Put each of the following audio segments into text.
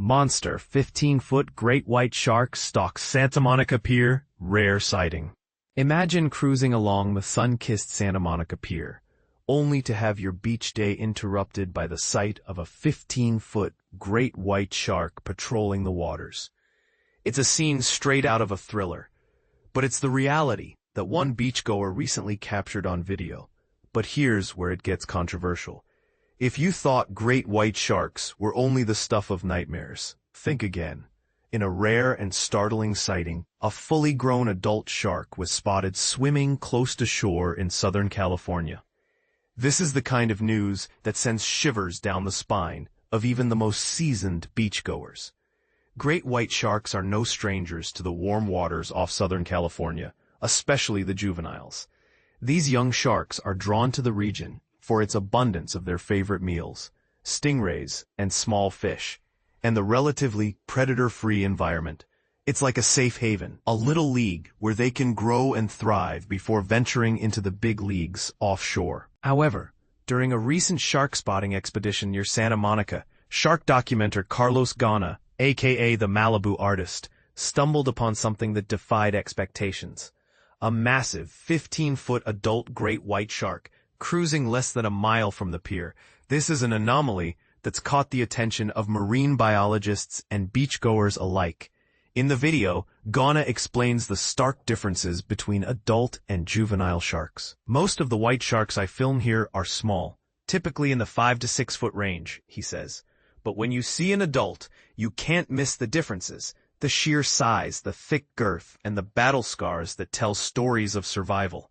Monster 15-foot great white shark stalks Santa Monica Pier, rare sighting. Imagine cruising along the sun-kissed Santa Monica Pier, only to have your beach day interrupted by the sight of a 15-foot great white shark patrolling the waters. It's a scene straight out of a thriller, but it's the reality that one beachgoer recently captured on video. But here's where it gets controversial. If you thought great white sharks were only the stuff of nightmares, think again. In a rare and startling sighting, a fully grown adult shark was spotted swimming close to shore in Southern California. This is the kind of news that sends shivers down the spine of even the most seasoned beachgoers. Great white sharks are no strangers to the warm waters off Southern California, especially the juveniles. These young sharks are drawn to the region for its abundance of their favorite meals, stingrays and small fish, and the relatively predator-free environment. It's like a safe haven, a little league where they can grow and thrive before venturing into the big leagues offshore. However, during a recent shark spotting expedition near Santa Monica, shark documenter Carlos Gauna, aka the Malibu artist, stumbled upon something that defied expectations. A massive 15-foot adult great white shark cruising less than a mile from the pier. This is an anomaly that's caught the attention of marine biologists and beachgoers alike. In the video, Gauna explains the stark differences between adult and juvenile sharks. Most of the white sharks I film here are small, typically in the 5 to 6 foot range, he says. But when you see an adult, you can't miss the differences. The sheer size, the thick girth, and the battle scars that tell stories of survival.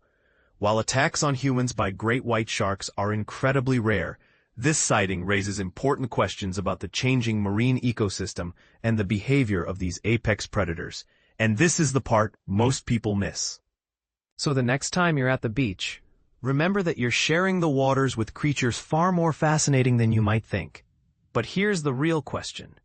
While attacks on humans by great white sharks are incredibly rare, this sighting raises important questions about the changing marine ecosystem and the behavior of these apex predators. And this is the part most people miss. So the next time you're at the beach, remember that you're sharing the waters with creatures far more fascinating than you might think. But here's the real question.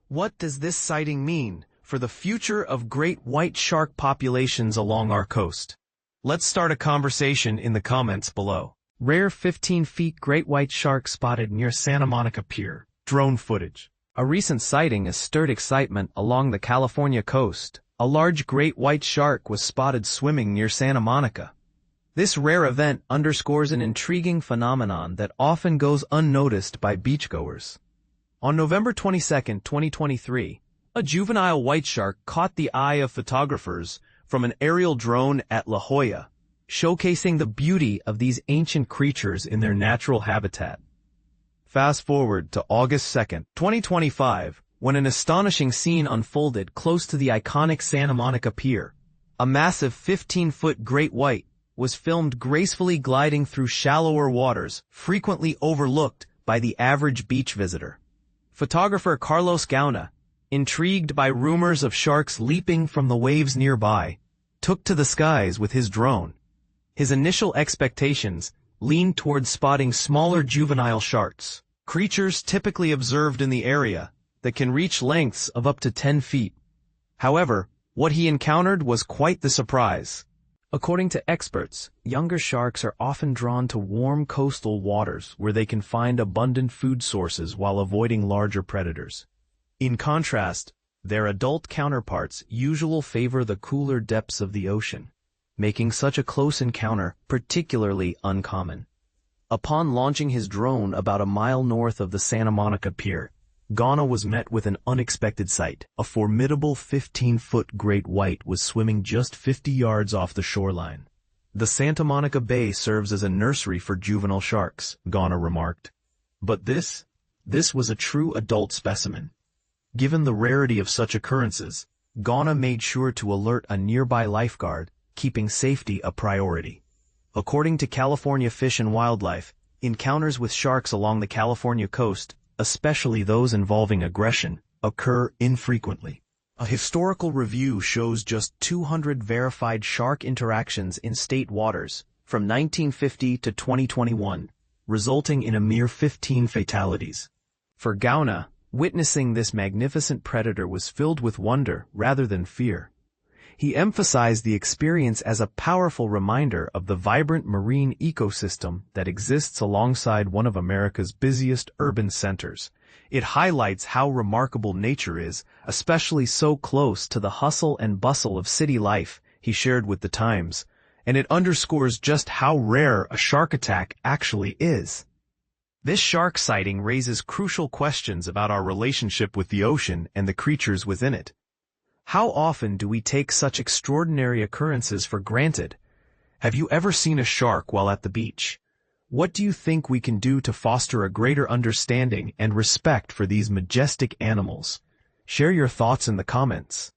What does this sighting mean for the future of great white shark populations along our coast? Let's start a conversation in the comments below. Rare 15-feet great white shark spotted near Santa Monica Pier. Drone footage. A recent sighting has stirred excitement along the California coast. A large great white shark was spotted swimming near Santa Monica. This rare event underscores an intriguing phenomenon that often goes unnoticed by beachgoers. On November 22, 2023, a juvenile white shark caught the eye of photographers from an aerial drone at La Jolla, showcasing the beauty of these ancient creatures in their natural habitat. Fast forward to August 2, 2025, when an astonishing scene unfolded close to the iconic Santa Monica Pier. A massive 15-foot great white was filmed gracefully gliding through shallower waters, frequently overlooked by the average beach visitor. Photographer Carlos Gauna, intrigued by rumors of sharks leaping from the waves nearby, took to the skies with his drone. His initial expectations leaned towards spotting smaller juvenile sharks, creatures typically observed in the area that can reach lengths of up to 10 feet. However, what he encountered was quite the surprise. According to experts, younger sharks are often drawn to warm coastal waters where they can find abundant food sources while avoiding larger predators. In contrast, their adult counterparts usually favor the cooler depths of the ocean, making such a close encounter particularly uncommon. Upon launching his drone about a mile north of the Santa Monica Pier, Gauna was met with an unexpected sight. A formidable 15-foot great white was swimming just 50 yards off the shoreline. The Santa Monica Bay serves as a nursery for juvenile sharks, Gauna remarked. But this was a true adult specimen. Given the rarity of such occurrences, Gauna made sure to alert a nearby lifeguard, keeping safety a priority. According to California Fish and Wildlife, encounters with sharks along the California coast, especially those involving aggression, occur infrequently. A historical review shows just 200 verified shark interactions in state waters from 1950 to 2021, resulting in a mere 15 fatalities. For Gauna, witnessing this magnificent predator was filled with wonder rather than fear. He emphasized the experience as a powerful reminder of the vibrant marine ecosystem that exists alongside one of America's busiest urban centers. It highlights how remarkable nature is, especially so close to the hustle and bustle of city life, he shared with the Times, and it underscores just how rare a shark attack actually is. This shark sighting raises crucial questions about our relationship with the ocean and the creatures within it. How often do we take such extraordinary occurrences for granted? Have you ever seen a shark while at the beach? What do you think we can do to foster a greater understanding and respect for these majestic animals? Share your thoughts in the comments.